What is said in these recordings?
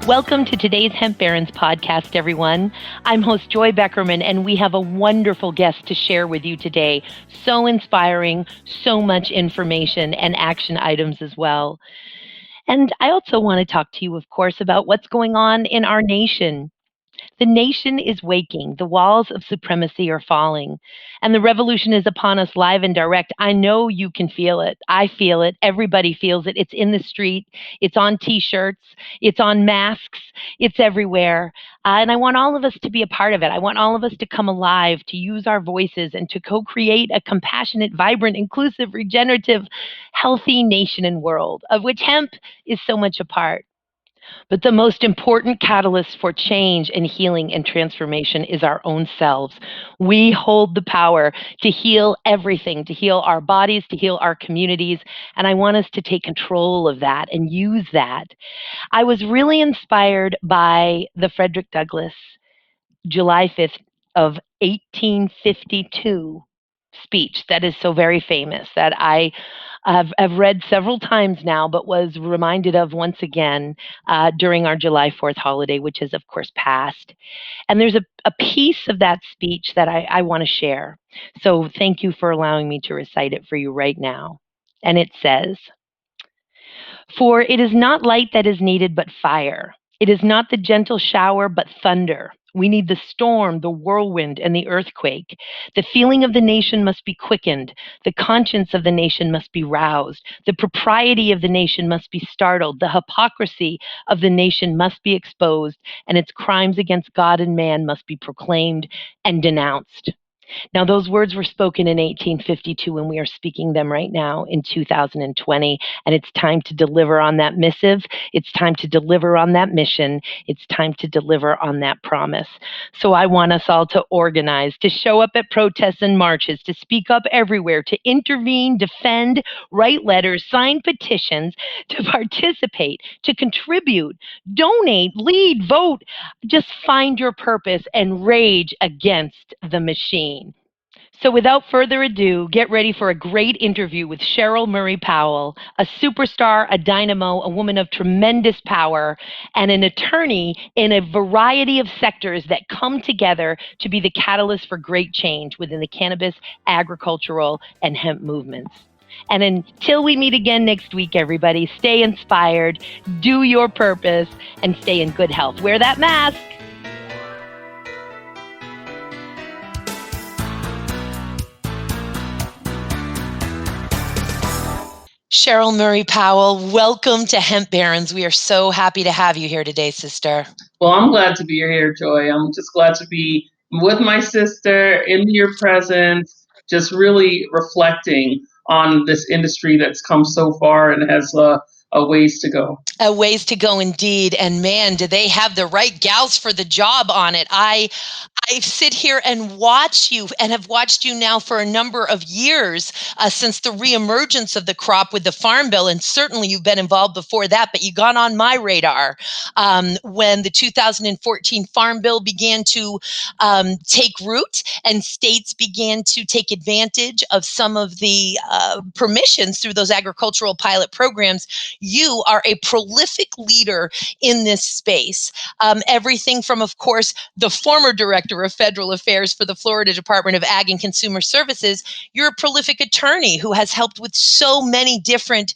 Welcome to today's Hemp Barons podcast, everyone. I'm host Joy Beckerman, and we have a wonderful guest to share with you today. So inspiring, so much information and action items as well. And I also want to talk to you, of course, about what's going on in our nation. The nation is waking. The walls of supremacy are falling. And the revolution is upon us live and direct. I know you can feel it. I feel it. Everybody feels it. It's in the street. It's on T-shirts. It's on masks. It's everywhere. And I want all of us to be a part of it. I want all of us to come alive, to use our voices, and to co-create a compassionate, vibrant, inclusive, regenerative, healthy nation and world, of which hemp is so much a part. But the most important catalyst for change and healing and transformation is our own selves. We hold the power to heal everything, to heal our bodies, to heal our communities. And I want us to take control of that and use that. I was really inspired by the Frederick Douglass, July 5th of 1852 speech that is so very famous that I've read several times now, but was reminded of once again during our July 4th holiday, which has, of course, passed. And there's a piece of that speech that I want to share. So thank you for allowing me to recite it for you right now. And it says, "For it is not light that is needed, but fire. It is not the gentle shower, but thunder. We need the storm, the whirlwind, and the earthquake. The feeling of the nation must be quickened. The conscience of the nation must be roused. The propriety of the nation must be startled. The hypocrisy of the nation must be exposed, and its crimes against God and man must be proclaimed and denounced." Now, those words were spoken in 1852, and we are speaking them right now in 2020. And it's time to deliver on that missive. It's time to deliver on that mission. It's time to deliver on that promise. So I want us all to organize, to show up at protests and marches, to speak up everywhere, to intervene, defend, write letters, sign petitions, to participate, to contribute, donate, lead, vote. Just find your purpose and rage against the machine. So without further ado, get ready for a great interview with Scheril Murray Powell, a superstar, a dynamo, a woman of tremendous power, and an attorney in a variety of sectors that come together to be the catalyst for great change within the cannabis, agricultural, and hemp movements. And until we meet again next week, everybody, stay inspired, do your purpose, and stay in good health. Wear that mask. Scheril Murray Powell, welcome to Hemp Barons. We are so happy to have you here today, sister. Well, I'm glad to be here, Joy. I'm just glad to be with my sister in your presence, just really reflecting on this industry that's come so far and has a ways to go. A ways to go indeed. And man, do they have the right gals for the job on it. I sit here and watch you and have watched you now for a number of years since the reemergence of the crop with the Farm Bill. And certainly you've been involved before that, but you got on my radar when the 2014 Farm Bill began to take root and states began to take advantage of some of the permissions through those agricultural pilot programs. You are a prolific leader in this space. Everything from, of course, the former director of federal affairs for the Florida Department of Ag and Consumer Services. You're a prolific attorney who has helped with so many different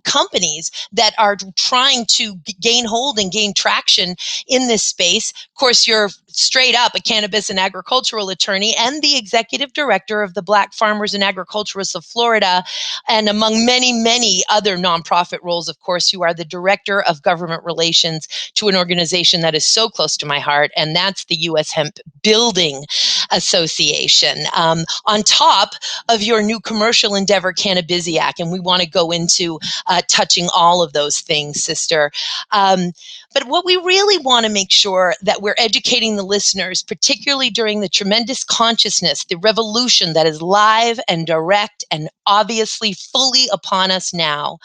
companies that are trying to gain hold and gain traction in this space. Of course, you're straight up a cannabis and agricultural attorney and the executive director of the Black Farmers and Agriculturists of Florida. And among many, many other nonprofit roles, of course, you are the director of government relations to an organization that is so close to my heart, and that's the U.S. Hemp Building Association. On top of your new commercial endeavor, Cannabisiac, and we want to go into touching all of those things, sister. But what we really want to make sure that we're educating the listeners, particularly during the tremendous consciousness, the revolution that is live and direct and obviously fully upon us now,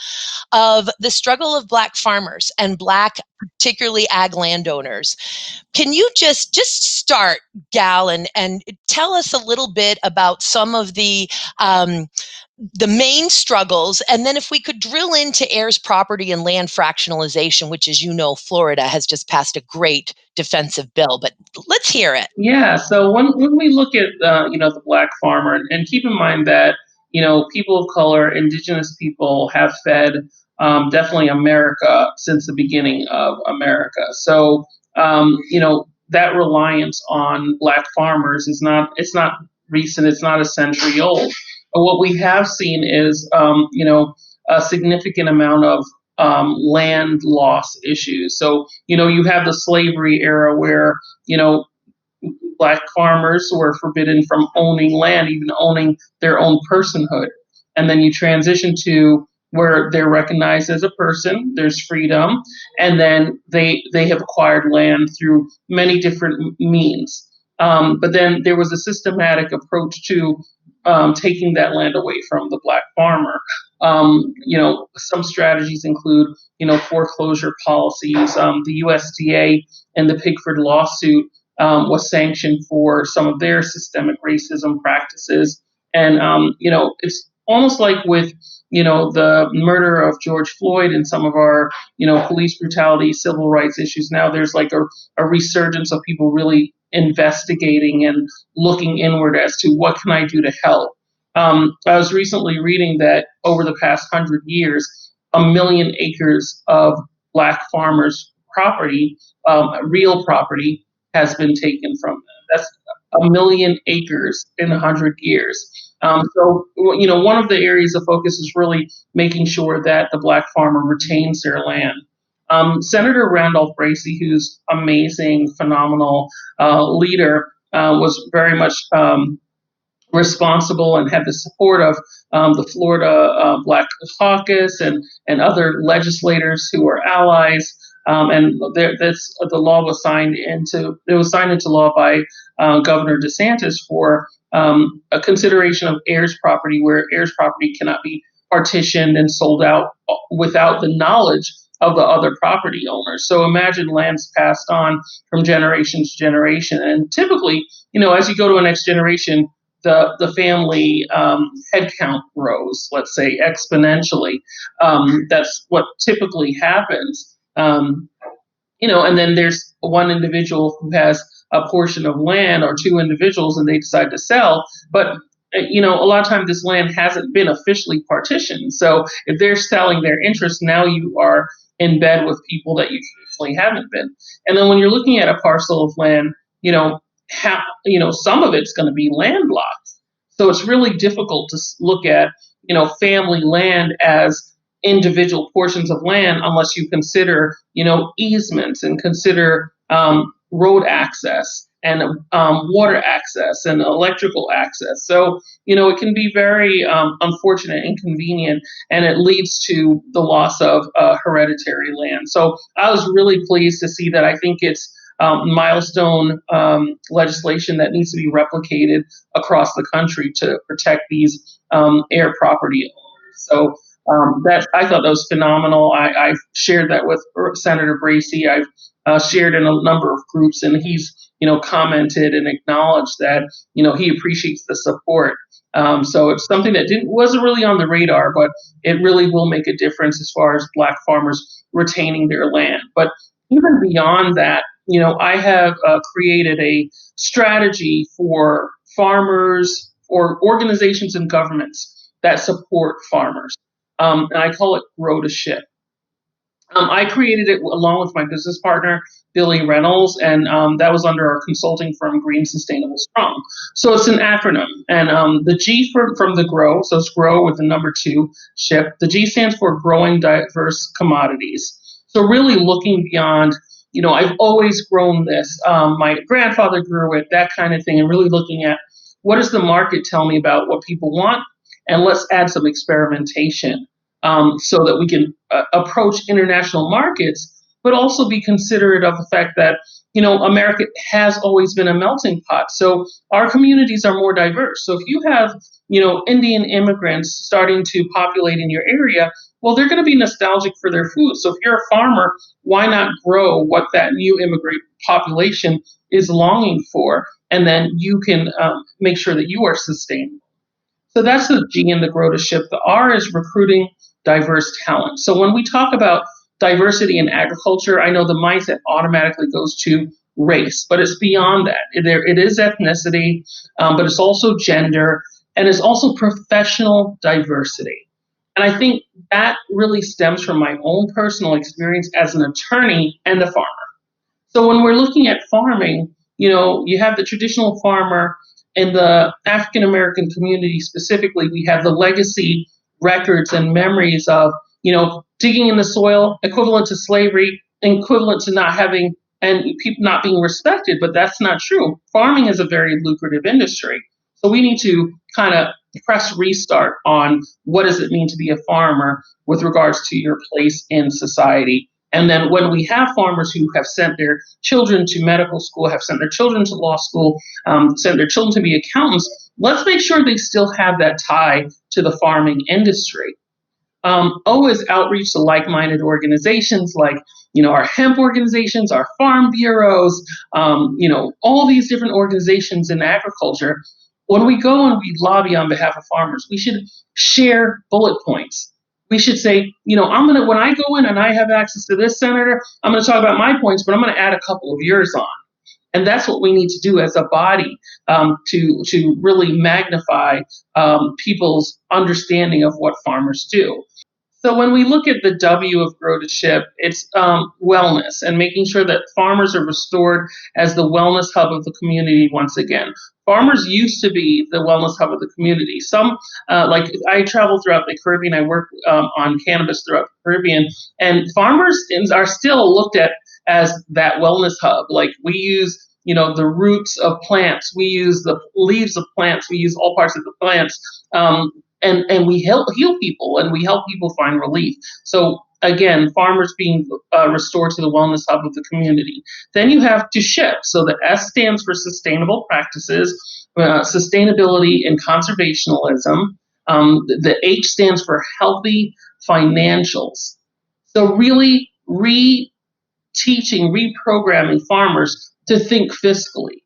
of the struggle of Black farmers and Black, particularly ag landowners. Can you just start, gal, and tell us a little bit about some of the the main struggles, and then if we could drill into heirs property and land fractionalization, which, as you know, Florida has just passed a great defensive bill, but let's hear it. Yeah. So when we look at the black farmer, and keep in mind that people of color, indigenous people have fed definitely America since the beginning of America. So that reliance on black farmers is not recent. It's not a century old. But what we have seen is a significant amount of land loss issues. So you have the slavery era where you know black farmers were forbidden from owning land, even owning their own personhood. And then you transition to where they're recognized as a person, there's freedom, and then they have acquired land through many different means. But then there was a systematic approach to taking that land away from the black farmer. Some strategies include, foreclosure policies. The USDA and the Pigford lawsuit was sanctioned for some of their systemic racism practices. And, it's almost like with, the murder of George Floyd and some of our, police brutality, civil rights issues. Now there's like a resurgence of people really investigating and looking inward as to what can I do to help. I was recently reading that over the past 100 years, 1 million acres of black farmers' property, real property, has been taken from them. That's 1 million acres in 100 years. So, one of the areas of focus is really making sure that the black farmer retains their land. Senator Randolph Bracy, who's amazing, phenomenal leader, was very much responsible and had the support of the Florida Black Caucus and other legislators who were allies. The law was signed into law by Governor DeSantis for a consideration of heirs property, where heirs property cannot be partitioned and sold out without the knowledge of the other property owners. So imagine lands passed on from generation to generation, and typically, as you go to a next generation, the family head count grows, let's say exponentially. That's what typically happens. And then there's one individual who has a portion of land, or two individuals, and they decide to sell. But a lot of times this land hasn't been officially partitioned. So if they're selling their interest, now you are in bed with people that you traditionally haven't been. And then when you're looking at a parcel of land, some of it's going to be landlocked. So it's really difficult to look at, family land as individual portions of land unless you consider, easements and consider road access and water access and electrical access. So, it can be very unfortunate, inconvenient, and it leads to the loss of hereditary land. So I was really pleased to see that. I think it's milestone legislation that needs to be replicated across the country to protect these heir property owners. So that I thought that was phenomenal. I've shared that with Senator Bracy. I've shared in a number of groups, and he's commented and acknowledged that he appreciates the support. So it's something that wasn't really on the radar, but it really will make a difference as far as black farmers retaining their land. But even beyond that, I have created a strategy for farmers or organizations and governments that support farmers. And I call it Grow to Ship. I created it along with my business partner, Billy Reynolds, and that was under our consulting firm, Green Sustainable Strong. So it's an acronym. And the G from the Grow, so it's Grow with the number 2, Ship. The G stands for Growing Diverse Commodities. So really looking beyond, I've always grown this. My grandfather grew it, that kind of thing, and really looking at what does the market tell me about what people want, and let's add some experimentation so that we can approach international markets, but also be considerate of the fact that, America has always been a melting pot. So our communities are more diverse. So if you have, Indian immigrants starting to populate in your area, well, they're going to be nostalgic for their food. So if you're a farmer, why not grow what that new immigrant population is longing for? And then you can make sure that you are sustainable. So that's the G in the grow to ship. The R is recruiting diverse talent. So when we talk about diversity in agriculture, I know the mindset automatically goes to race, but it's beyond that. It is ethnicity, but it's also gender, and it's also professional diversity. And I think that really stems from my own personal experience as an attorney and a farmer. So when we're looking at farming, you have the traditional farmer in the African American community specifically. We have the legacy records and memories of, digging in the soil, equivalent to slavery, equivalent to not having and people not being respected. But that's not true. Farming is a very lucrative industry. So we need to kind of press restart on what does it mean to be a farmer with regards to your place in society. And then when we have farmers who have sent their children to medical school, have sent their children to law school, sent their children to be accountants, let's make sure they still have that tie to the farming industry. O is outreach to like-minded organizations like, our hemp organizations, our farm bureaus, all these different organizations in agriculture. When we go and we lobby on behalf of farmers, we should share bullet points. We should say, when I go in and I have access to this senator, I'm going to talk about my points, but I'm going to add a couple of yours on. And that's what we need to do as a body, to really magnify people's understanding of what farmers do. So when we look at the W of grow to ship, it's wellness and making sure that farmers are restored as the wellness hub of the community once again. Farmers used to be the wellness hub of the community. Like I travel throughout the Caribbean, I work on cannabis throughout the Caribbean, and farmers are still looked at as that wellness hub. Like we use the roots of plants, we use the leaves of plants, we use all parts of the plants. And we heal people, and we help people find relief. So again, farmers being restored to the wellness hub of the community. Then you have to ship. So the S stands for sustainable practices, sustainability and conservationalism. The H stands for healthy financials. So really reprogramming farmers to think fiscally.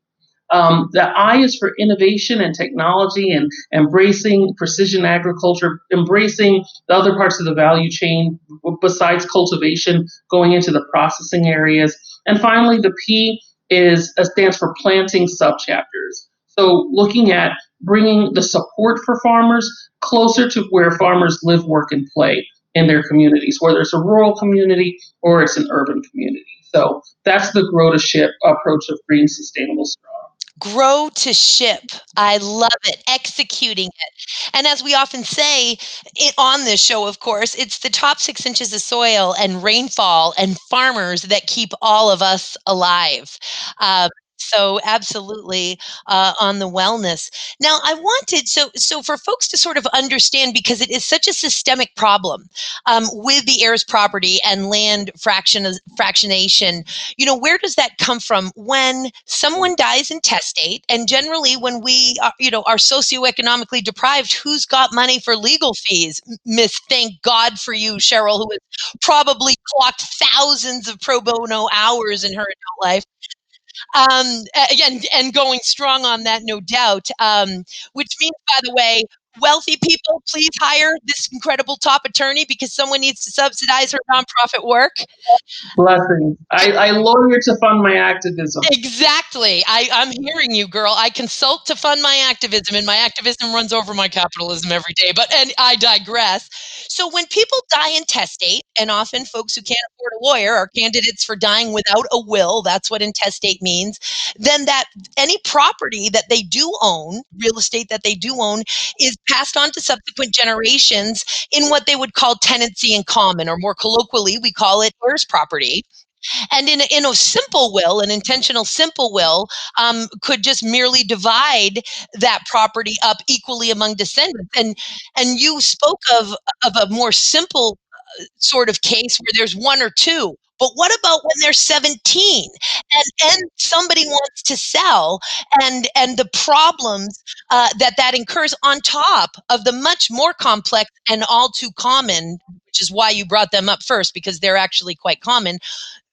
The I is for innovation and technology and embracing precision agriculture, embracing the other parts of the value chain besides cultivation, going into the processing areas. And finally, the P stands for planting subchapters. So looking at bringing the support for farmers closer to where farmers live, work, and play in their communities, whether it's a rural community or it's an urban community. So that's the grow to ship approach of green sustainable straw. Grow to ship. I love it. Executing it. And as we often say on this show, of course, it's the top 6 inches of soil and rainfall and farmers that keep all of us alive. So absolutely on the wellness. Now, I wanted so for folks to sort of understand, because it is such a systemic problem with the heirs property and land fractionation. Where does that come from when someone dies intestate? And generally, when we are socioeconomically deprived, who's got money for legal fees? Miss, thank God for you, Scheril, who has probably clocked thousands of pro bono hours in her adult life. Again, and going strong on that, no doubt. Which means, by the way, wealthy people, please hire this incredible top attorney, because someone needs to subsidize her nonprofit work. Blessings. I lawyer to fund my activism. Exactly. I'm hearing you, girl. I consult to fund my activism, and my activism runs over my capitalism every day. And I digress. So when people die intestate, and often folks who can't afford a lawyer are candidates for dying without a will, that's what intestate means, then that any property that they do own, real estate that they do own, is passed on to subsequent generations in what they would call tenancy in common, or more colloquially, we call it heirs property. And in a simple will, an intentional simple will, could just merely divide that property up equally among descendants. And you spoke of a more simple sort of case where there's one or two. But what about when there's 17 and somebody wants to sell, and the problems that incurs on top of the much more complex and all too common, which is why you brought them up first, because they're actually quite common,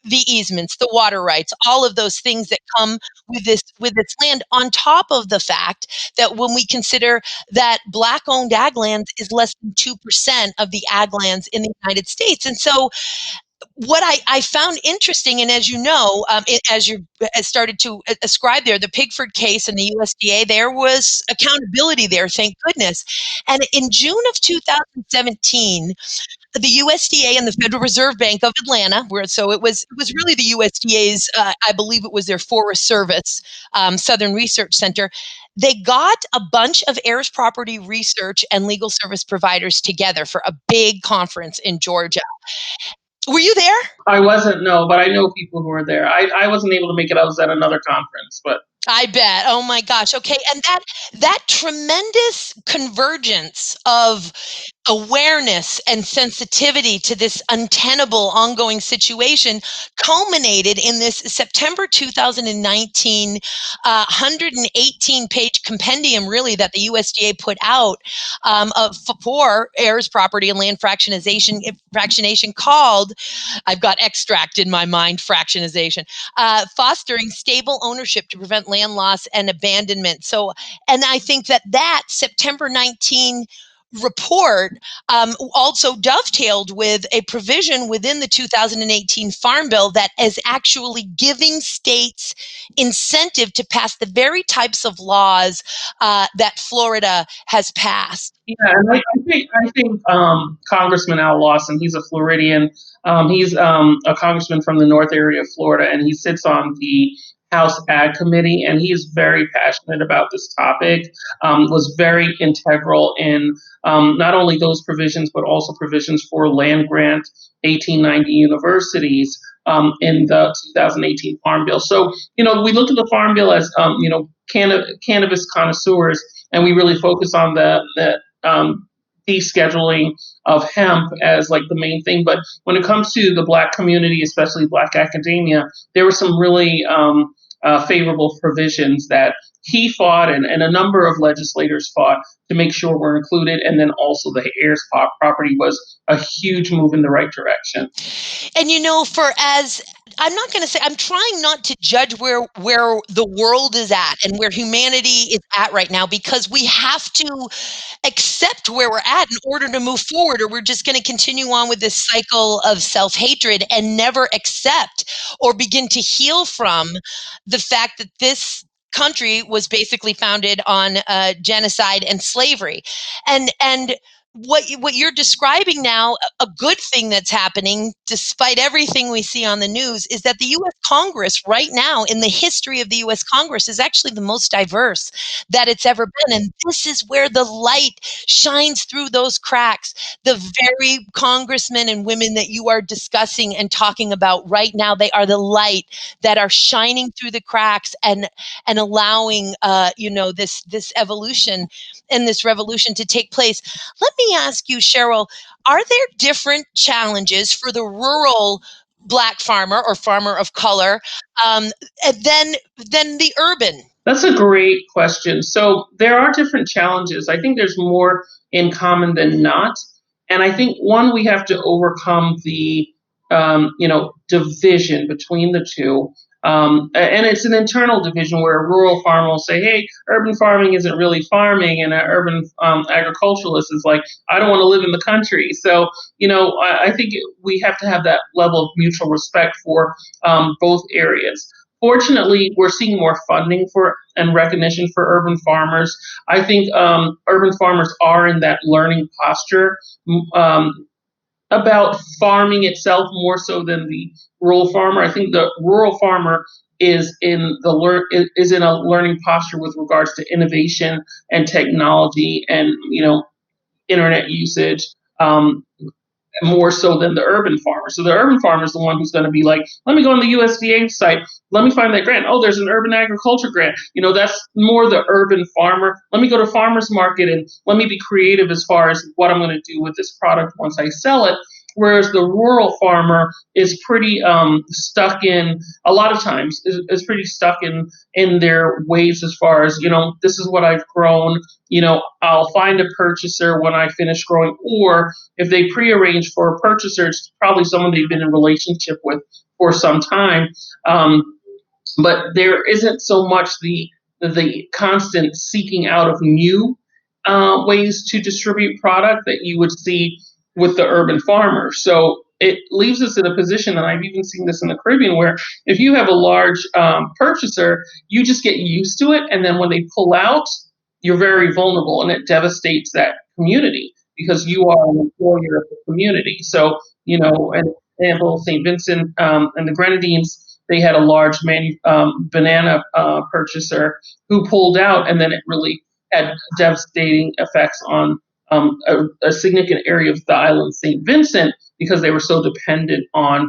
the easements, the water rights, all of those things that come with this land, on top of the fact that when we consider that Black-owned ag lands is less than 2% of the ag lands in the United States. And so what I found interesting, and as you know, as you started to ascribe there, the Pigford case and the USDA, there was accountability there, thank goodness. And in June of 2017, the USDA and the Federal Reserve Bank of Atlanta, so it was really the USDA's, I believe it was their Forest Service Southern Research Center. They got a bunch of heirs property research and legal service providers together for a big conference in Georgia. Were you there? I wasn't, no, but I know people who were there. I wasn't able to make it. I was at another conference, but I bet. Oh my gosh. Okay. And that tremendous convergence of awareness and sensitivity to this untenable ongoing situation culminated in this September 2019 118-page compendium, really, that the USDA put out for heirs property and land fractionation called, I've got extract in my mind, fractionization, fostering stable ownership to prevent land loss and abandonment. So, and I think that September 19 report also dovetailed with a provision within the 2018 Farm Bill that is actually giving states incentive to pass the very types of laws that Florida has passed. yeah, and I think Congressman Al Lawson, he's a Floridian. He's a congressman from the north area of Florida, and he sits on the House Ag Committee, and he's very passionate about this topic. Was very integral in not only those provisions, but also provisions for land grant 1890 universities in the 2018 Farm Bill. So, we look at the Farm Bill as, cannabis connoisseurs, and we really focus on the descheduling of hemp as like the main thing. But when it comes to the Black community, especially Black academia, there were some really favorable provisions that he fought and a number of legislators fought to make sure were included. And then also the heirs property was a huge move in the right direction. And I'm not going to say, I'm trying not to judge where the world is at and where humanity is at right now, because we have to accept where we're at in order to move forward, or we're just going to continue on with this cycle of self-hatred and never accept or begin to heal from the fact that this country was basically founded on genocide and slavery. And what you're describing now, a good thing that's happening, despite everything we see on the news, is that the U.S. Congress right now, in the history of the U.S. Congress, is actually the most diverse that it's ever been. And this is where the light shines through those cracks. The very congressmen and women that you are discussing and talking about right now, they are the light that are shining through the cracks and allowing this evolution and this revolution to take place. Let me ask you, Scheril, are there different challenges for the rural Black farmer or farmer of color than the urban? That's a great question. So there are different challenges. I think there's more in common than not. And I think one, we have to overcome the division between the two. And it's an internal division where a rural farmer will say, hey, urban farming isn't really farming. And an urban agriculturalist is like, I don't want to live in the country. So, I think we have to have that level of mutual respect for both areas. Fortunately, we're seeing more funding for and recognition for urban farmers. I think urban farmers are in that learning posture about farming itself more so than the rural farmer. I think the rural farmer is in a learning posture with regards to innovation and technology and internet usage. More so than the urban farmer. So the urban farmer is the one who's going to be like, let me go on the USDA site. Let me find that grant. Oh, there's an urban agriculture grant. That's more the urban farmer. Let me go to farmer's market and let me be creative as far as what I'm going to do with this product once I sell it. whereas the rural farmer is pretty stuck in, a lot of times is pretty stuck in their ways as far as, this is what I've grown, I'll find a purchaser when I finish growing, or if they prearrange for a purchaser, it's probably someone they've been in relationship with for some time. But there isn't so much the constant seeking out of new ways to distribute product that you would see with the urban farmer. So it leaves us in a position, and I've even seen this in the Caribbean, where if you have a large purchaser, you just get used to it. And then when they pull out, you're very vulnerable, and it devastates that community because you are an employer of the community. So, an example, St. Vincent and the Grenadines, they had a large banana purchaser who pulled out, and then it really had devastating effects on a significant area of the island, St. Vincent, because they were so dependent on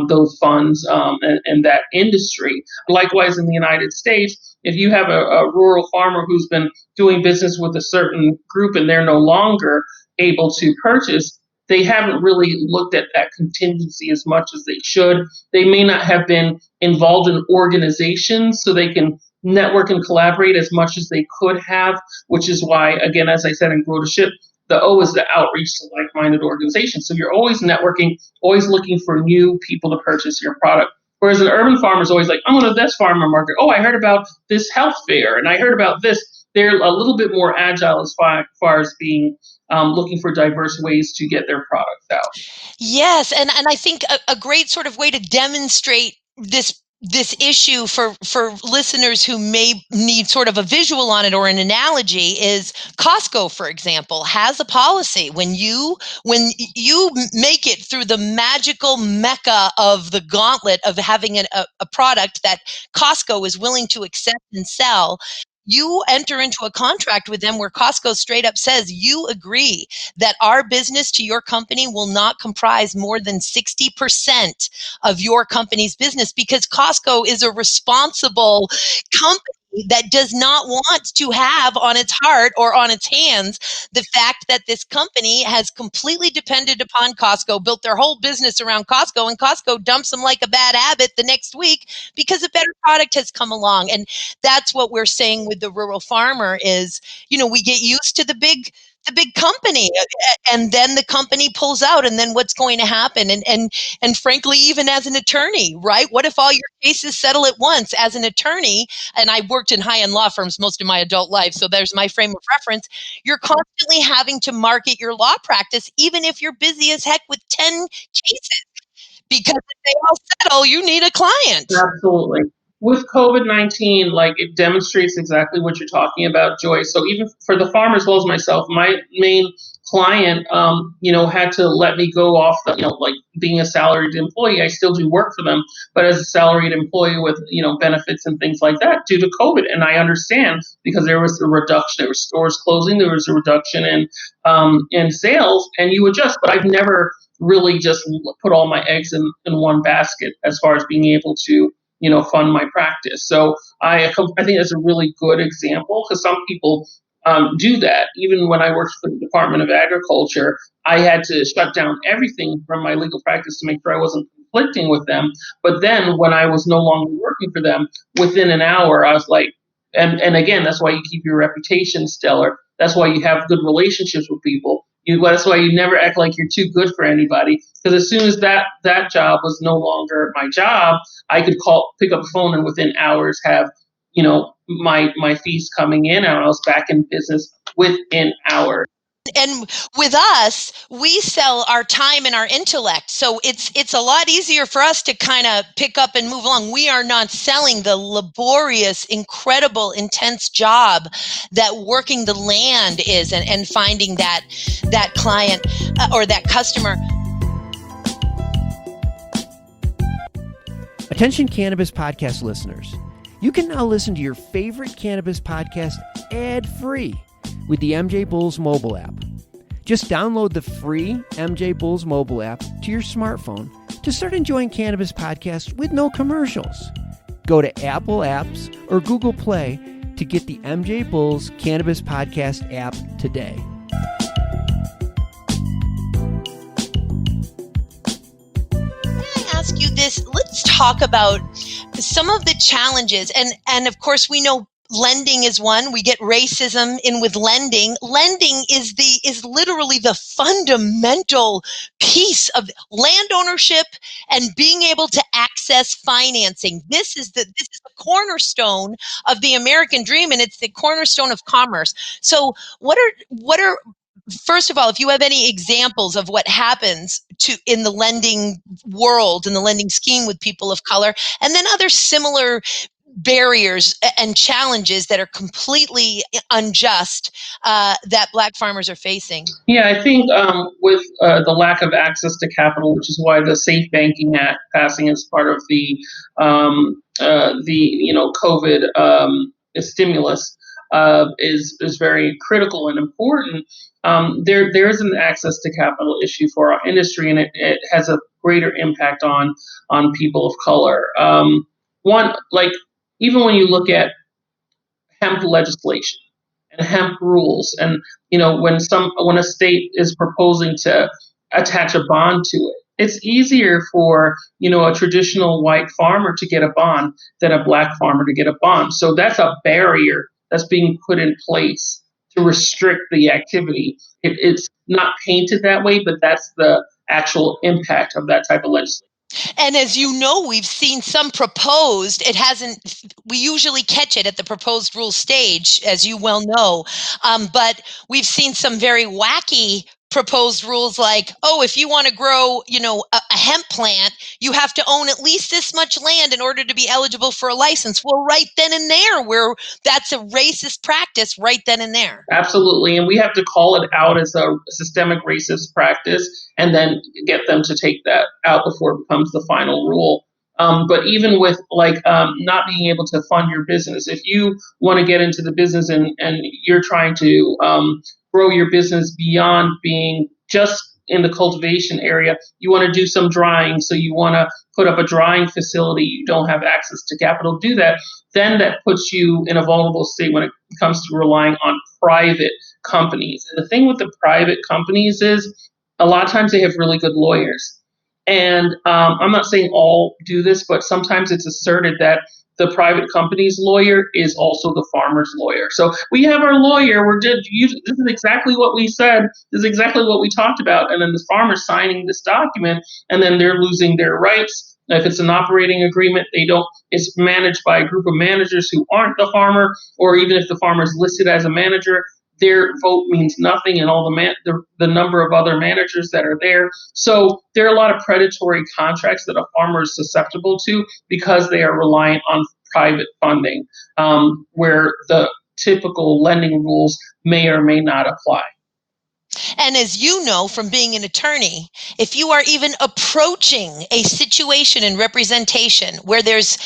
those funds and that industry. Likewise, in the United States, if you have a rural farmer who's been doing business with a certain group and they're no longer able to purchase, they haven't really looked at that contingency as much as they should. They may not have been involved in organizations so they can network and collaborate as much as they could have, which is why, again, as I said in Grow to Ship, the O is the outreach to like-minded organizations. So you're always networking, always looking for new people to purchase your product. Whereas an urban farmer is always like, I'm going to this farmer market. Oh, I heard about this health fair, and I heard about this. They're a little bit more agile as far as being looking for diverse ways to get their products out. Yes, and I think a great sort of way to demonstrate this issue for listeners who may need sort of a visual on it or an analogy is Costco, for example, has a policy when you make it through the magical mecca of the gauntlet of having a product that Costco is willing to accept and sell. You enter into a contract with them where Costco straight up says you agree that our business to your company will not comprise more than 60% of your company's business, because Costco is a responsible company that does not want to have on its heart or on its hands the fact that this company has completely depended upon Costco, built their whole business around Costco, and Costco dumps them like a bad habit the next week because a better product has come along. And that's what we're saying with the rural farmer is, we get used to the big company, and then the company pulls out, and then what's going to happen? And frankly, even as an attorney, right? What if all your cases settle at once? As an attorney, and I worked in high-end law firms most of my adult life, so there's my frame of reference. You're constantly having to market your law practice, even if you're busy as heck with 10 cases, because if they all settle, you need a client. Absolutely. With COVID-19, it demonstrates exactly what you're talking about, Joy. So even for the farmer as well as myself, my main client, had to let me go off being a salaried employee. I still do work for them, but as a salaried employee with, benefits and things like that due to COVID. And I understand because there was a reduction, there were stores closing, there was a reduction in sales, and you adjust. But I've never really just put all my eggs in one basket as far as being able to fund my practice. So I think that's a really good example, because some people do that. Even when I worked for the Department of Agriculture, I had to shut down everything from my legal practice to make sure I wasn't conflicting with them. But then when I was no longer working for them, within an hour, I was like, and again, that's why you keep your reputation stellar. That's why you have good relationships with people. That's why you never act like you're too good for anybody. Because as soon as that job was no longer my job, I could pick up the phone, and within hours have, my fees coming in, and I was back in business within hours. And with us, we sell our time and our intellect. So it's a lot easier for us to kind of pick up and move along. We are not selling the laborious, incredible, intense job that working the land is, and finding that client or that customer. Attention Cannabis Podcast listeners. You can now listen to your favorite cannabis podcast ad-free with the MJBulls mobile app. Just download the free MJBulls mobile app to your smartphone to start enjoying cannabis podcasts with no commercials. Go to Apple Apps or Google Play to get the MJBulls Cannabis Podcast app today. you this. Let's talk about some of the challenges. And of course, we know lending is one. We get racism in with lending. Lending is literally the fundamental piece of land ownership and being able to access financing. This is the cornerstone of the American dream, and it's the cornerstone of commerce. So what are first of all, if you have any examples of what happens in the lending world, in the lending scheme with people of color, and then other similar barriers and challenges that are completely unjust that Black farmers are facing? Yeah, I think with the lack of access to capital, which is why the Safe Banking Act passing as part of the COVID stimulus is very critical and important. There is an access to capital issue for our industry, and it has a greater impact on people of color. One, like, even when you look at hemp legislation and hemp rules, and when a state is proposing to attach a bond to it, it's easier for a traditional white farmer to get a bond than a Black farmer to get a bond. So that's a barrier that's being put in place to restrict the activity. It's not painted that way, but that's the actual impact of that type of legislation. And as you know, we've seen some proposed. We usually catch it at the proposed rule stage, as you well know. But we've seen some very wacky proposed rules like, oh, if you want to grow, a hemp plant, you have to own at least this much land in order to be eligible for a license. Well, right then and there, that's a racist practice right then and there. Absolutely. And we have to call it out as a systemic racist practice and then get them to take that out before it becomes the final rule. But even with not being able to fund your business, if you want to get into the business and you're trying to grow your business beyond being just in the cultivation area, you want to do some drying, so you want to put up a drying facility, you don't have access to capital to do that, then that puts you in a vulnerable state when it comes to relying on private companies. And the thing with the private companies is a lot of times they have really good lawyers. And I'm not saying all do this, but sometimes it's asserted that the private company's lawyer is also the farmer's lawyer. So we have our lawyer. This is exactly what we said. This is exactly what we talked about. And then the farmer's signing this document, and then they're losing their rights. If it's an operating agreement, it's managed by a group of managers who aren't the farmer, or even if the farmer is listed as a manager, their vote means nothing, and all the number of other managers that are there. So there are a lot of predatory contracts that a farmer is susceptible to because they are reliant on private funding, where the typical lending rules may or may not apply. And as you know from being an attorney, if you are even approaching a situation in representation where there's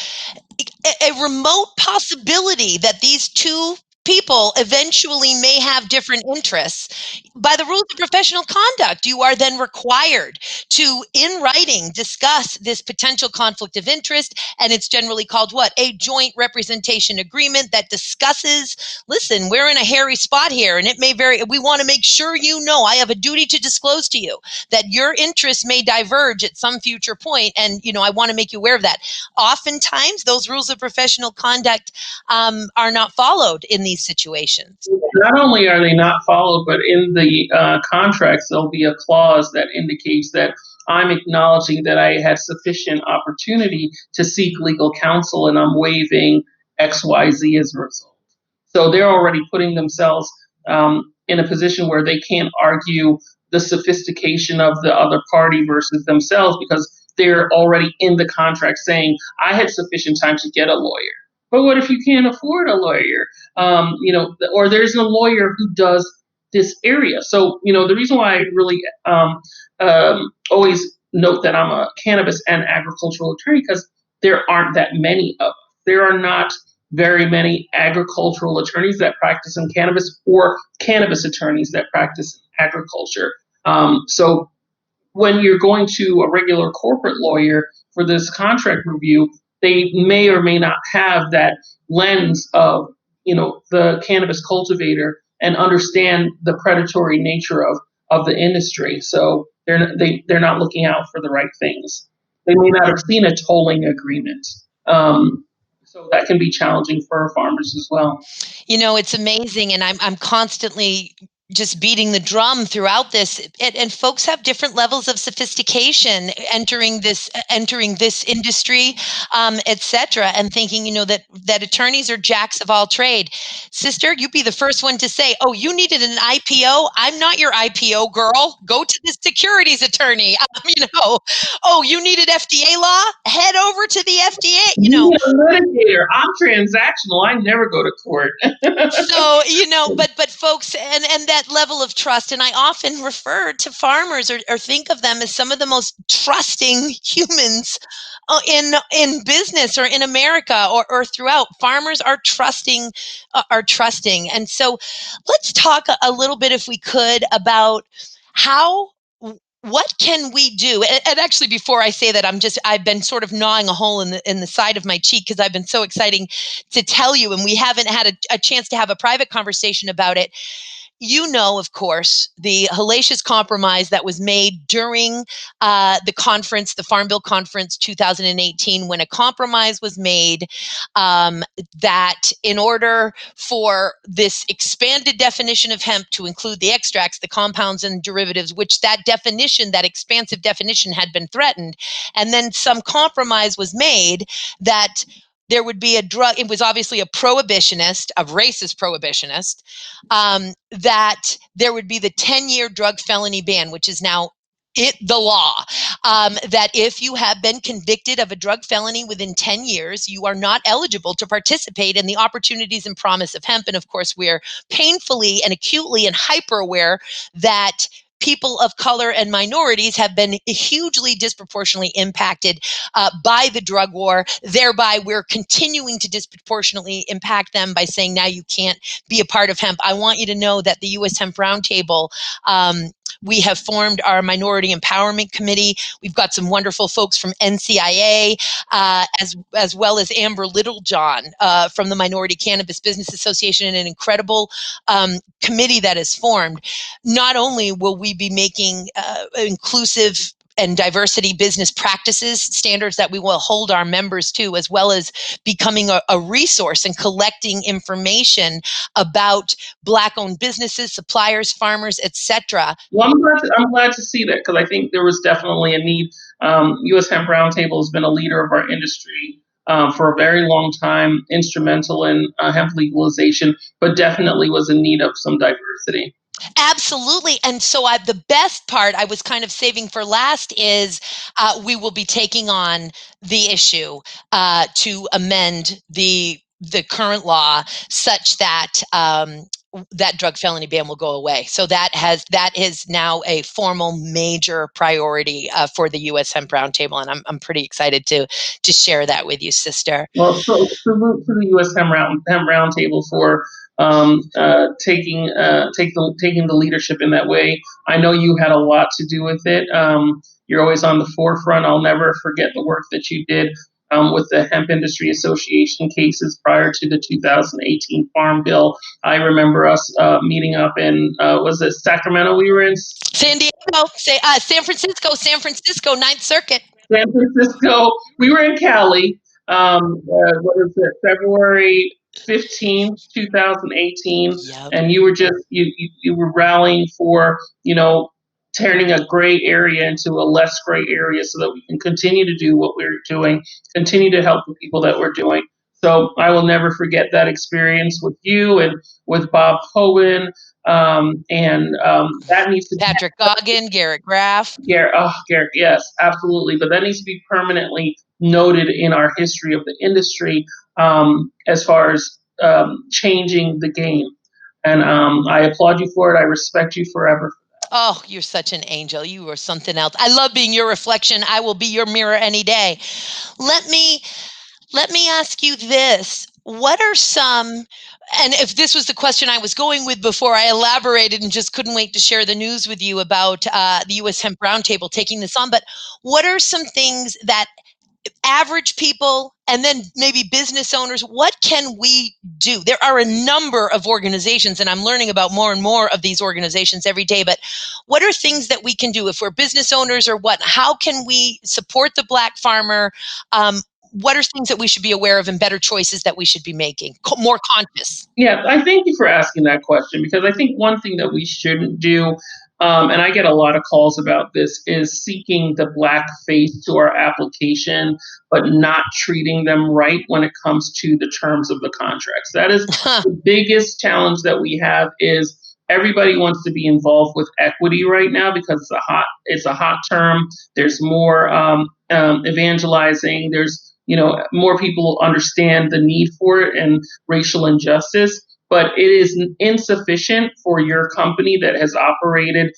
a remote possibility that these two people eventually may have different interests, by the rules of professional conduct, you are then required to, in writing, discuss this potential conflict of interest. And it's generally called what? A joint representation agreement that discusses, listen, we're in a hairy spot here, and it may vary. We want to make sure I have a duty to disclose to you that your interests may diverge at some future point, and I want to make you aware of that. Oftentimes, those rules of professional conduct are not followed in these situations. Not only are they not followed, but in the contracts, there'll be a clause that indicates that I'm acknowledging that I had sufficient opportunity to seek legal counsel, and I'm waiving XYZ as a result. So they're already putting themselves in a position where they can't argue the sophistication of the other party versus themselves, because they're already in the contract saying, I had sufficient time to get a lawyer. But what if you can't afford a lawyer? Or there's a lawyer who does this area. So, the reason why I really always note that I'm a cannabis and agricultural attorney, because there aren't that many of us. There are not very many agricultural attorneys that practice in cannabis, or cannabis attorneys that practice in agriculture. So when you're going to a regular corporate lawyer for this contract review, they may or may not have that lens of, the cannabis cultivator and understand the predatory nature of the industry. So they're not looking out for the right things. they may not have seen a tolling agreement. So that can be challenging for our farmers as well. It's amazing, and I'm constantly just beating the drum throughout this, and folks have different levels of sophistication entering this industry, etc., and thinking that attorneys are jacks of all trade. Sister, you be the first one to say, oh, you needed an IPO. I'm not your IPO girl. Go to the securities attorney. Oh, you needed FDA law, head over to the FDA. You need a litigator. I'm transactional. I never go to court. So, but folks, and that level of trust, and I often refer to farmers or think of them as some of the most trusting humans in business or in America or throughout. Farmers are trusting, and so let's talk a little bit, if we could, about what can we do? And actually, before I say that, I've been sort of gnawing a hole in the side of my cheek, because I've been so exciting to tell you, and we haven't had a chance to have a private conversation about it. Of course, the hellacious compromise that was made during the conference, the Farm Bill Conference 2018, when a compromise was made that in order for this expanded definition of hemp to include the extracts, the compounds and derivatives, which that expansive definition had been threatened, and then some compromise was made that there would be a drug. It was obviously a racist prohibitionist, that there would be the 10-year drug felony ban, which is now the law, that if you have been convicted of a drug felony within 10 years, you are not eligible to participate in the opportunities and promise of hemp. And of course, we're painfully and acutely and hyper aware that people of color and minorities have been hugely disproportionately impacted by the drug war. Thereby, we're continuing to disproportionately impact them by saying, now you can't be a part of hemp. I want you to know that the U.S. Hemp Roundtable, we have formed our Minority Empowerment Committee. We've got some wonderful folks from NCIA, as well as Amber Littlejohn from the Minority Cannabis Business Association, and an incredible committee that is formed. Not only will we be making inclusive and diversity business practices standards that we will hold our members to, as well as becoming a resource and collecting information about Black-owned businesses, suppliers, farmers, etc. Well, I'm glad to see that, because I think there was definitely a need. U.S. Hemp Roundtable has been a leader of our industry for a very long time, instrumental in hemp legalization, but definitely was in need of some diversity. Absolutely. And so the best part I was kind of saving for last is we will be taking on the issue to amend the current law such that that drug felony ban will go away. So that is now a formal major priority for the U.S. Hemp Roundtable, and I'm pretty excited to share that with you, sister. Well, so salute to the U.S. Hemp Roundtable for taking the leadership in that way. I know you had a lot to do with it. You're always on the forefront. I'll never forget the work that you did with the Hemp Industry Association cases prior to the 2018 Farm Bill. I remember us meeting up in, was it Sacramento we were in? San Diego, San Francisco, Ninth Circuit. San Francisco. We were in Cali. What is it, February 15th, 2018. Yep. And you were you were rallying for, turning a gray area into a less gray area so that we can continue to do what we're doing, continue to help the people that we're doing. So I will never forget that experience with you and with Bob Cohen. That needs to Patrick Goggin, Garrett Graff. Garrett, yes, absolutely. But that needs to be permanently noted in our history of the industry as far as changing the game. And I applaud you for it. I respect you forever. Oh, you're such an angel. You are something else. I love being your reflection. I will be your mirror any day. Let me ask you this. What are some, and if this was the question I was going with before I elaborated and just couldn't wait to share the news with you about the U.S. Hemp Roundtable taking this on, but what are some things that average people and then maybe business owners, what can we do? There are a number of organizations, and I'm learning about more and more of these organizations every day, but what are things that we can do if we're business owners or what? How can we support the Black farmer? What are things that we should be aware of and better choices that we should be making, more conscious? Yeah, I thank you for asking that question, because I think one thing that we shouldn't do, and I get a lot of calls about this, is seeking the Black face to our application, but not treating them right when it comes to the terms of the contracts. That is the biggest challenge that we have. Is everybody wants to be involved with equity right now because it's a hot term. There's more evangelizing. There's more people understand the need for it and racial injustice, but it is insufficient for your company that has operated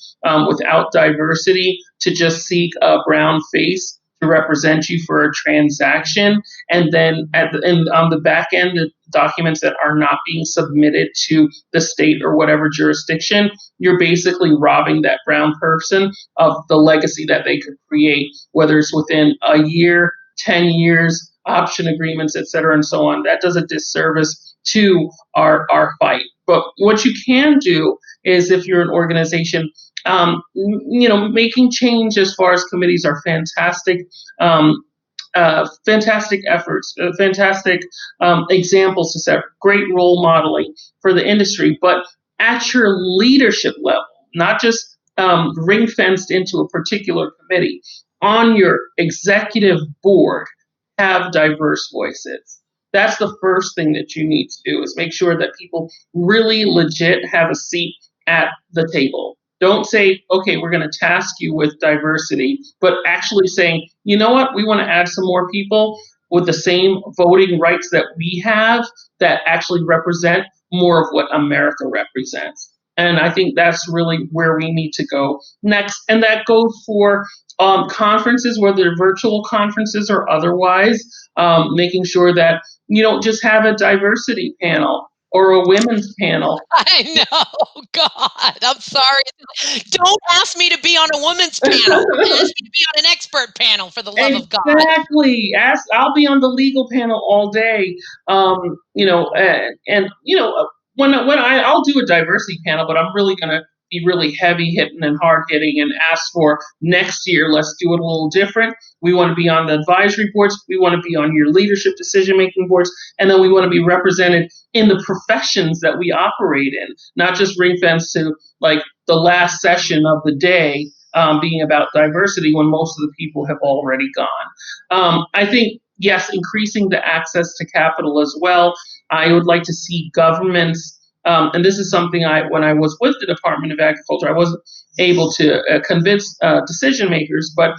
without diversity to just seek a brown face to represent you for a transaction, and then on the back end, the documents that are not being submitted to the state or whatever jurisdiction, you're basically robbing that brown person of the legacy that they could create, whether it's within a year, 10 years, option agreements, et cetera, and so on. That does a disservice to our fight. But what you can do is, if you're an organization, making change as far as committees are fantastic, fantastic efforts, fantastic examples to set, great role modeling for the industry. But at your leadership level, not just ring fenced into a particular committee, on your executive board, have diverse voices. That's the first thing that you need to do, is make sure that people really legit have a seat at the table. Don't say, okay, we're going to task you with diversity, but actually saying, you know what, we want to add some more people with the same voting rights that we have, that actually represent more of what America represents. And I think that's really where we need to go next. And that goes for conferences, whether they're virtual conferences or otherwise, making sure that you don't just have a diversity panel or a women's panel. I know, God, I'm sorry. Don't ask me to be on a women's panel. Ask me to be on an expert panel, for the love of God. Exactly. I'll be on the legal panel all day. When I'll do a diversity panel, but I'm really going to be really heavy hitting and hard hitting and ask for next year, let's do it a little different. We want to be on the advisory boards. We want to be on your leadership decision-making boards. And then we want to be represented in the professions that we operate in, not just ring fence to like the last session of the day being about diversity when most of the people have already gone. I think, yes, increasing the access to capital as well. I would like to see governments, and this is something when I was with the Department of Agriculture, I wasn't able to convince decision makers, but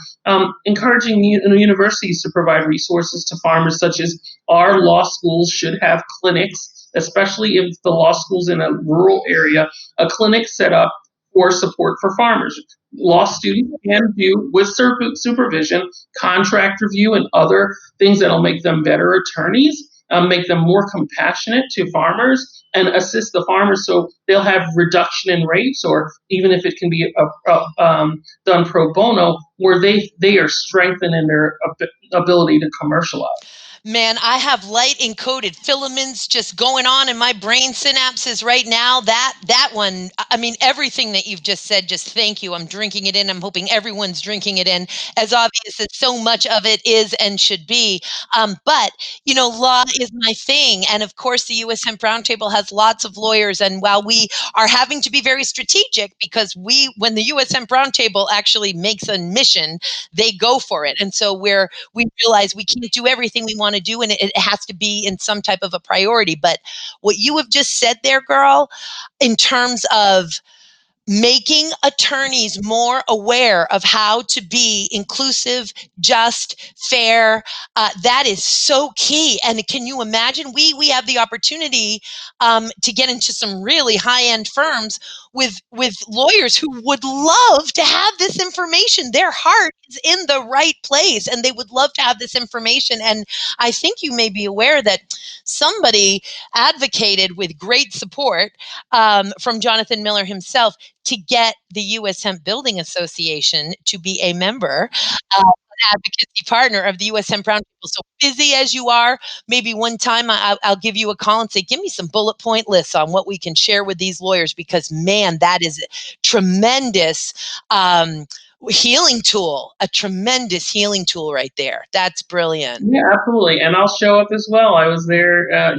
encouraging universities to provide resources to farmers, such as our law schools should have clinics, especially if the law school's in a rural area, a clinic set up for support for farmers. Law students can do, with supervision, contract review and other things that'll make them better attorneys, make them more compassionate to farmers, and assist the farmers so they'll have reduction in rates, or even if it can be done pro bono, where they are strengthened in their ability to commercialize. Man, I have light encoded filaments just going on in my brain synapses right now. That one, I mean, everything that you've just said, just thank you. I'm drinking it in. I'm hoping everyone's drinking it in, as obvious as so much of it is and should be. But, law is my thing. And of course, the U.S. Hemp Roundtable has lots of lawyers. And while we are having to be very strategic, because when the U.S. Hemp Roundtable actually makes a mission, they go for it. And so we realize we can't do everything we want to do, and it has to be in some type of a priority. But what you have just said there, girl, in terms of making attorneys more aware of how to be inclusive, just, fair, that is so key. And can you imagine, we have the opportunity to get into some really high-end firms with lawyers who would love to have this information. Their heart is in the right place, and they would love to have this information. And I think you may be aware that somebody advocated with great support from Jonathan Miller himself to get the U.S. Hemp Building Association to be a member. advocacy partner of the U.S. Hemp Roundtable. So busy as you are, maybe one time I'll give you a call and say, give me some bullet point lists on what we can share with these lawyers, because man, that is a tremendous healing tool, a tremendous healing tool right there. That's brilliant. Yeah, absolutely. And I'll show up as well. I was there, at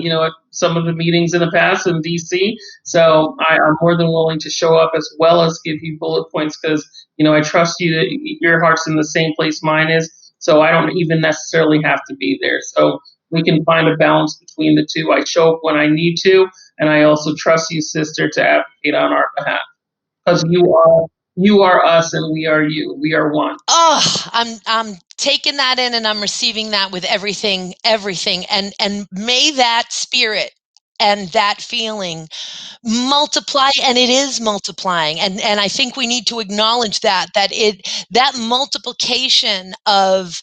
some of the meetings in the past in DC. So I'm more than willing to show up as well as give you bullet points because, I trust you that your heart's in the same place mine is. So I don't even necessarily have to be there. So we can find a balance between the two. I show up when I need to, and I also trust you, sister, to advocate on our behalf because you are us and we are you. We are one. Oh, I'm taking that in and I'm receiving that with everything. And may that spirit and that feeling multiply, and it is multiplying. And I think we need to acknowledge that multiplication of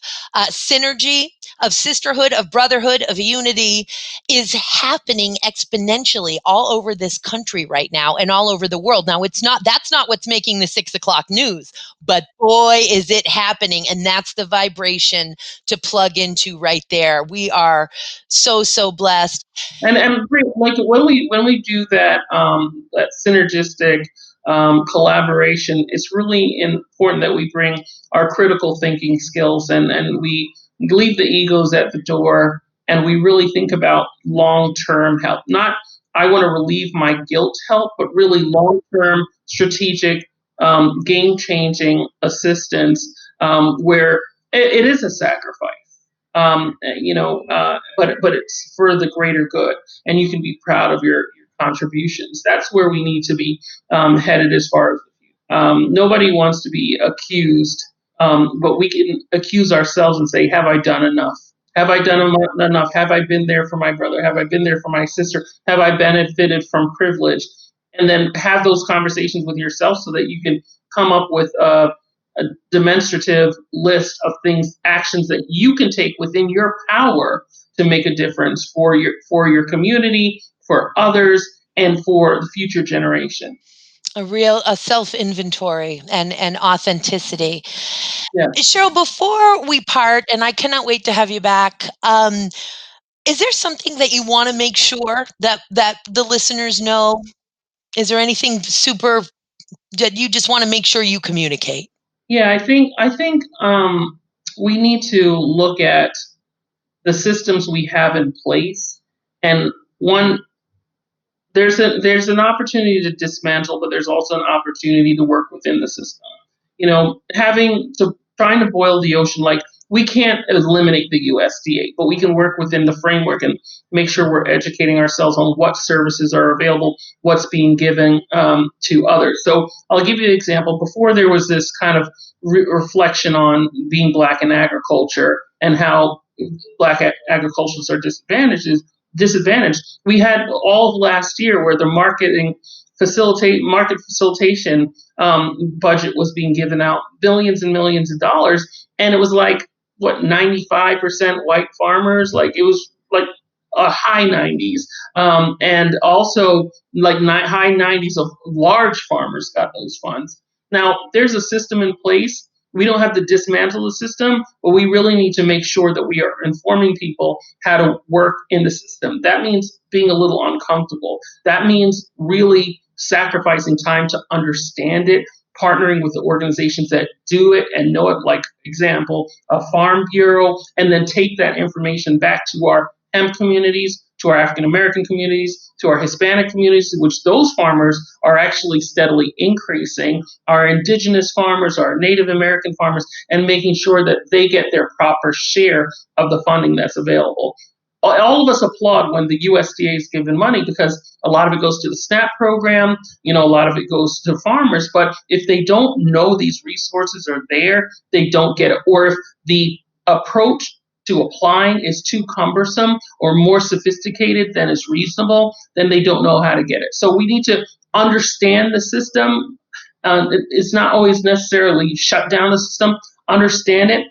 synergy, of sisterhood, of brotherhood, of unity is happening exponentially all over this country right now and all over the world. Now, that's not what's making the 6 o'clock news, but boy, is it happening. And that's the vibration to plug into right there. We are so blessed. And like when we do that synergistic collaboration, it's really important that we bring our critical thinking skills and we leave the egos at the door and we really think about long-term help. Not I want to relieve my guilt help, but really long-term strategic game-changing assistance where it is a sacrifice. But it's for the greater good, and you can be proud of your contributions. That's where we need to be headed as far as nobody wants to be accused, but we can accuse ourselves and say, have I done enough? Have I done enough? Have I been there for my brother? Have I been there for my sister? Have I benefited from privilege? And then have those conversations with yourself so that you can come up with a demonstrative list of actions that you can take within your power to make a difference for your community, for others, and for the future generation. A self-inventory and authenticity. Yeah. Scheril, before we part, and I cannot wait to have you back, is there something that you want to make sure that the listeners know? Is there anything super that you just want to make sure you communicate? Yeah, I think we need to look at the systems we have in place, and there's an opportunity to dismantle, but there's also an opportunity to work within the system. Trying to boil the ocean, like we can't eliminate the USDA, but we can work within the framework and make sure we're educating ourselves on what services are available, what's being given to others. So I'll give you an example. Before there was this kind of reflection on being Black in agriculture and how Black agriculturists are disadvantaged. We had all of last year where the market facilitation budget was being given out, billions and millions of dollars, and it was like 95% white farmers. Like it was like a high 90s, and also like high 90s of large farmers got those funds. Now there's a system in place. We don't have to dismantle the system, but we really need to make sure that we are informing people how to work in the system. That means being a little uncomfortable. That means really sacrificing time to understand it, partnering with the organizations that do it and know it, like example, a Farm Bureau, and then take that information back to our hemp communities, to our African American communities, to our Hispanic communities, which those farmers are actually steadily increasing, our indigenous farmers, our Native American farmers, and making sure that they get their proper share of the funding that's available. All of us applaud when the USDA is given money because a lot of it goes to the SNAP program, a lot of it goes to farmers, but if they don't know these resources are there, they don't get it. Or if the approach to applying is too cumbersome or more sophisticated than is reasonable, then they don't know how to get it. So we need to understand the system. It's not always necessarily shut down the system, understand it,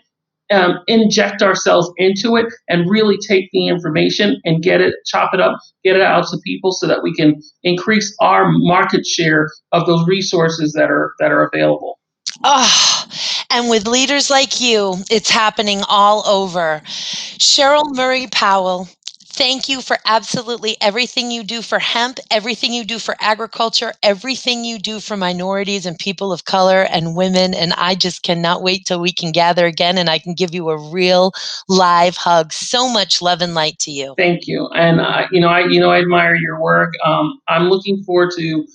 inject ourselves into it, and really take the information and chop it up, get it out to people so that we can increase our market share of those resources that are available. Oh, and with leaders like you, it's happening all over. Scheril Murray Powell, thank you for absolutely everything you do for hemp, everything you do for agriculture, everything you do for minorities and people of color and women. And I just cannot wait till we can gather again and I can give you a real live hug. So much love and light to you. Thank you. And I admire your work. I'm looking forward to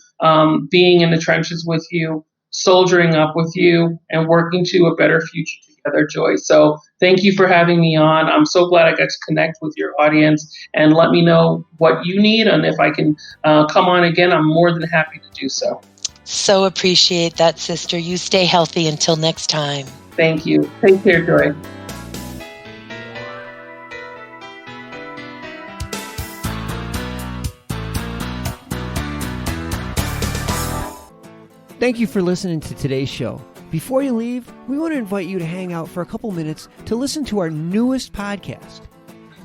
being in the trenches with you, soldiering up with you, and working to a better future together, Joy. So thank you for having me on. I'm so glad I got to connect with your audience, and let me know what you need, and if I can come on again, I'm more than happy to do so. So appreciate that, sister. You stay healthy until next time. Thank you. Take care, Joy. Thank you for listening to today's show. Before you leave, we want to invite you to hang out for a couple minutes to listen to our newest podcast.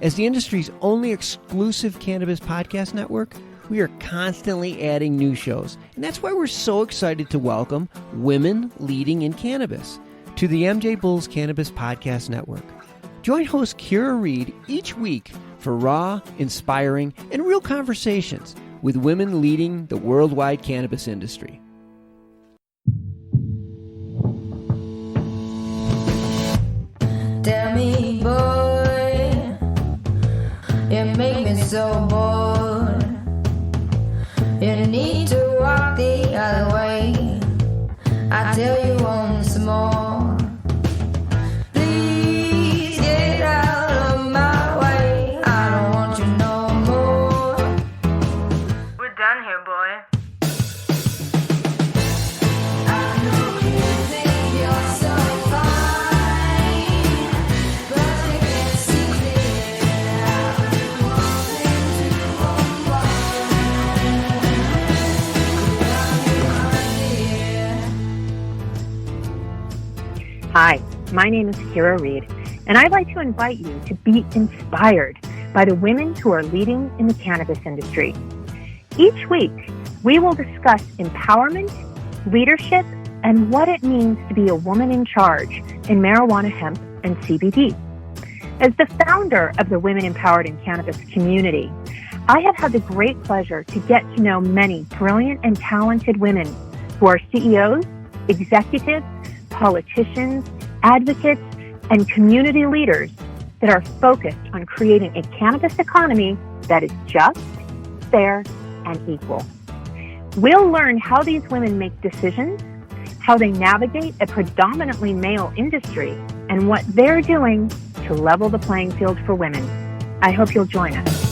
As the industry's only exclusive cannabis podcast network, we are constantly adding new shows, and that's why we're so excited to welcome Women Leading in Cannabis to the MJBulls Cannabis Podcast Network. Join host Kira Reed each week for raw, inspiring, and real conversations with women leading the worldwide cannabis industry. Tell me, boy, you make me so bored. You need to walk the other way. I tell you once more. Please get out of my way. I don't want you no more. We're done here, boy. I know you think you're so fine, but you can't see it. I've been wanting to Hi, my name is Kira Reed, and I'd like to invite you to be inspired by the women who are leading in the cannabis industry. Each week, we will discuss empowerment, leadership, and what it means to be a woman in charge in marijuana, hemp, and CBD. As the founder of the Women Empowered in Cannabis community, I have had the great pleasure to get to know many brilliant and talented women who are CEOs, executives, politicians, advocates, and community leaders that are focused on creating a cannabis economy that is just, fair, and equal. We'll learn how these women make decisions, how they navigate a predominantly male industry, and what they're doing to level the playing field for women. I hope you'll join us.